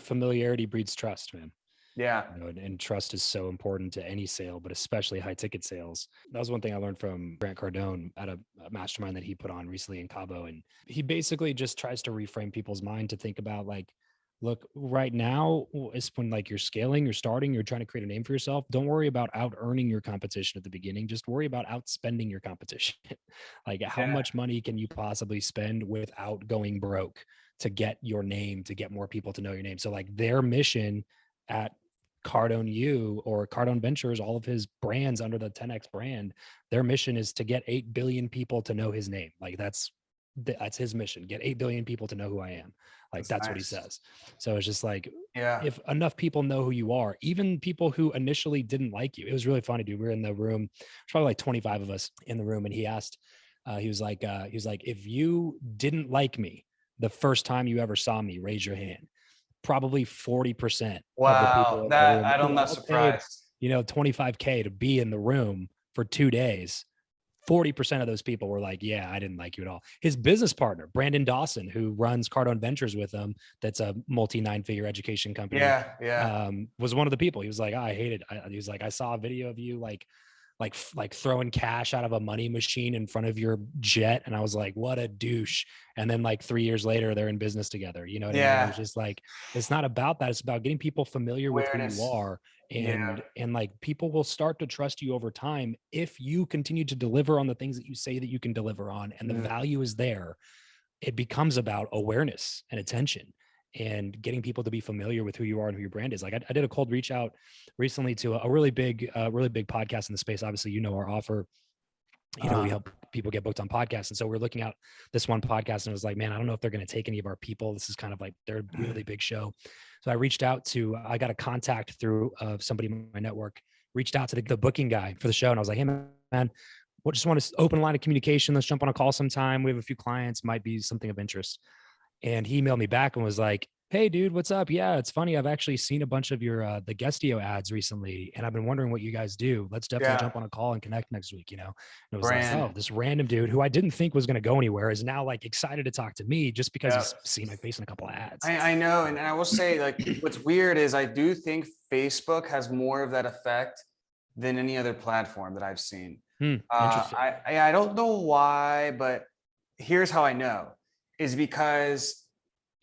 familiarity breeds trust, man. Yeah. And trust is so important to any sale, but especially high ticket sales. That was one thing I learned from Grant Cardone at a mastermind that he put on recently in Cabo. And he basically just tries to reframe people's mind to think about like, look, right now is when like you're scaling, you're starting, you're trying to create a name for yourself. Don't worry about out earning your competition at the beginning. Just worry about outspending your competition. Like how Yeah. much money can you possibly spend without going broke to get your name, to get more people to know your name? So like their mission at Cardone U or Cardone Ventures, all of his brands under the 10X brand, their mission is to get 8 billion people to know his name. Like that's his mission. Get 8 billion people to know who I am. Like that's what he Nice. says. So it's just like, Yeah. if enough people know who you are, even people who initially didn't like you, it was really funny, dude. We were in the room, probably like 25 of us in the room. And he asked, he was like, if you didn't like me the first time you ever saw me, raise your hand. Probably 40% of the people Wow. in the That room I'm who not all paid, surprised. 25K to be in the room for 2 days. 40% of those people were like, yeah, I didn't like you at all. His business partner, Brandon Dawson, who runs Cardone Ventures with him, that's a multi 9-figure education company, Yeah. Yeah. was one of the people. He was like, I hated. He was like, I saw a video of you like throwing cash out of a money machine in front of your jet. And I was like, what a douche. And then like 3 years later, they're in business together. You know what I mean? It was Yeah. just like, it's not about that. It's about getting people familiar with who you Awareness. are. Yeah. And like people will start to trust you over time if you continue to deliver on the things that you say that you can deliver on, and the Mm. value is there. It becomes about awareness and attention and getting people to be familiar with who you are and who your brand is. Like I did a cold reach out recently to a really big podcast in the space. Obviously, our offer. We help people get booked on podcasts. And so we're looking at this one podcast and it was like, man, I don't know if they're going to take any of our people. This is kind of like their really big show. So I reached out I got a contact through somebody in my network, reached out to the booking guy for the show. And I was like, hey man, just want to open line of communication. Let's jump on a call sometime. We have a few clients, might be something of interest. And he emailed me back and was like, hey dude, what's up? Yeah, it's funny. I've actually seen a bunch of your the Guestio ads recently, and I've been wondering what you guys do. Let's definitely Yeah. jump on a call and connect next week. And it was like, Brand. oh, this random dude who I didn't think was going to go anywhere is now like excited to talk to me just because Yeah. he's seen my face in a couple of ads. I know. And I will say, like, what's weird is I do think Facebook has more of that effect than any other platform that I've seen. Interesting. I don't know why, but here's how I know is because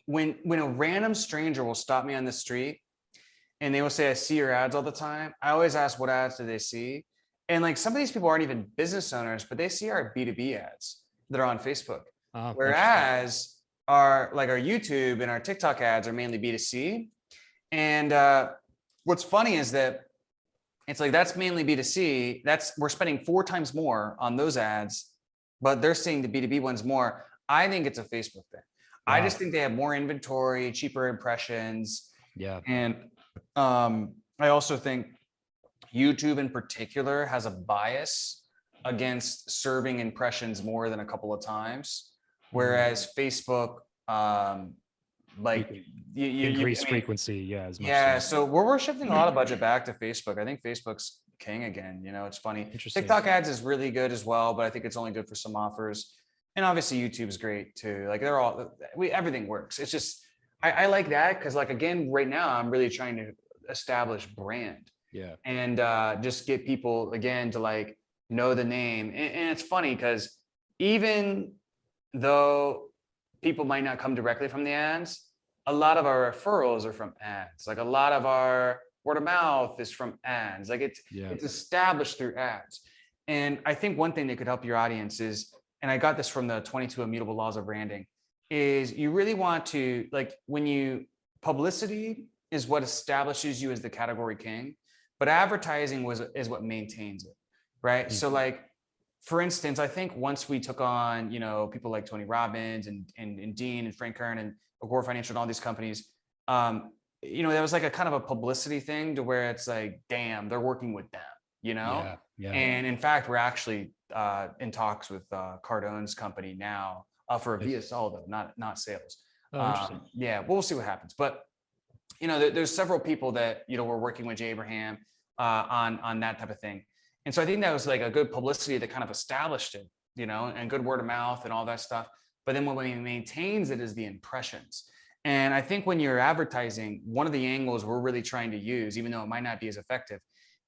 when a random stranger will stop me on the street and they will say, I see your ads all the time. I always ask, what ads do they see? And like some of these people aren't even business owners, but they see our B2B ads that are on Facebook. Oh, Whereas our YouTube and our TikTok ads are mainly B2C. And what's funny is that it's like, that's mainly B2C. We're spending 4 times more on those ads, but they're seeing the B2B ones more. I think it's a Facebook thing. Wow. I just think they have more inventory, cheaper impressions. Yeah. And I also think YouTube in particular has a bias against serving impressions more than a couple of times. Whereas Facebook, increase frequency. Yeah. Yeah. So we're shifting a lot of budget back to Facebook. I think Facebook's king again. It's funny. TikTok ads is really good as well, but I think it's only good for some offers. And obviously YouTube's great too. Like everything works. It's just, I like that. Cause like, again, right now I'm really trying to establish brand. Yeah. And just get people again to like know the name. And it's funny because even though people might not come directly from the ads, a lot of our referrals are from ads. Like a lot of our word of mouth is from ads. Like it's established through ads. And I think one thing that could help your audience is, and I got this from the 22 Immutable Laws of Branding, is you really want to, like, publicity is what establishes you as the category king, but advertising is what maintains it, right? Mm-hmm. So like, for instance, I think once we took on, people like Tony Robbins and Dean and Frank Kern and Agora Financial and all these companies, there was like a kind of a publicity thing to where it's like, damn, they're working with them, Yeah. And in fact, we're actually in talks with Cardone's company now for a VSL though, not sales. Oh, interesting. Yeah, we'll see what happens. But there's several people that we're working with Jay Abraham on that type of thing. And so I think that was like a good publicity that kind of established it, and good word of mouth and all that stuff. But then what maintains it is the impressions. And I think when you're advertising, one of the angles we're really trying to use, even though it might not be as effective,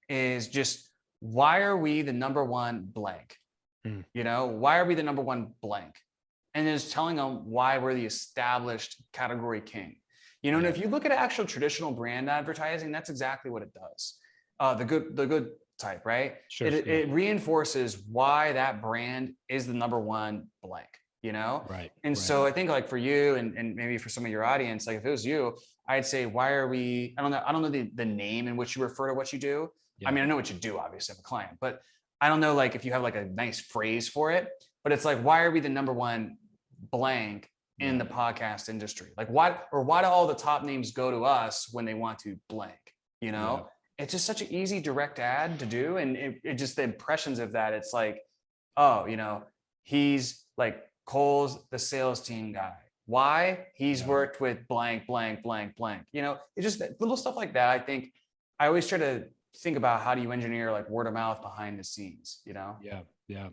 is just why are we the number one blank? Mm. You know, why are we the number one blank? And just telling them why we're the established category king. You know, and Yeah. if you look at actual traditional brand advertising, that's exactly what it does. The good type, right? Sure. It reinforces why that brand is the number one blank, you know? Right. And Right. so I think like for you and maybe for some of your audience, like if it was you, I'd say, why are we, I don't know the name in which you refer to what you do. I Yeah. mean, I know what you do, obviously, I'm a client, but I don't know like if you have like a nice phrase for it, but it's like, why are we the number one blank in Yeah. the podcast industry? Like why do all the top names go to us when they want to blank? You Yeah. know, it's just such an easy direct ad to do. And it just the impressions of that, it's like, oh, you know, he's like Cole's the sales team guy. Why? He's Yeah. worked with blank, blank, blank, blank. You know, it's just little stuff like that. I think I always try to think about how do you engineer like word of mouth behind the scenes, you know? Yeah. Yeah.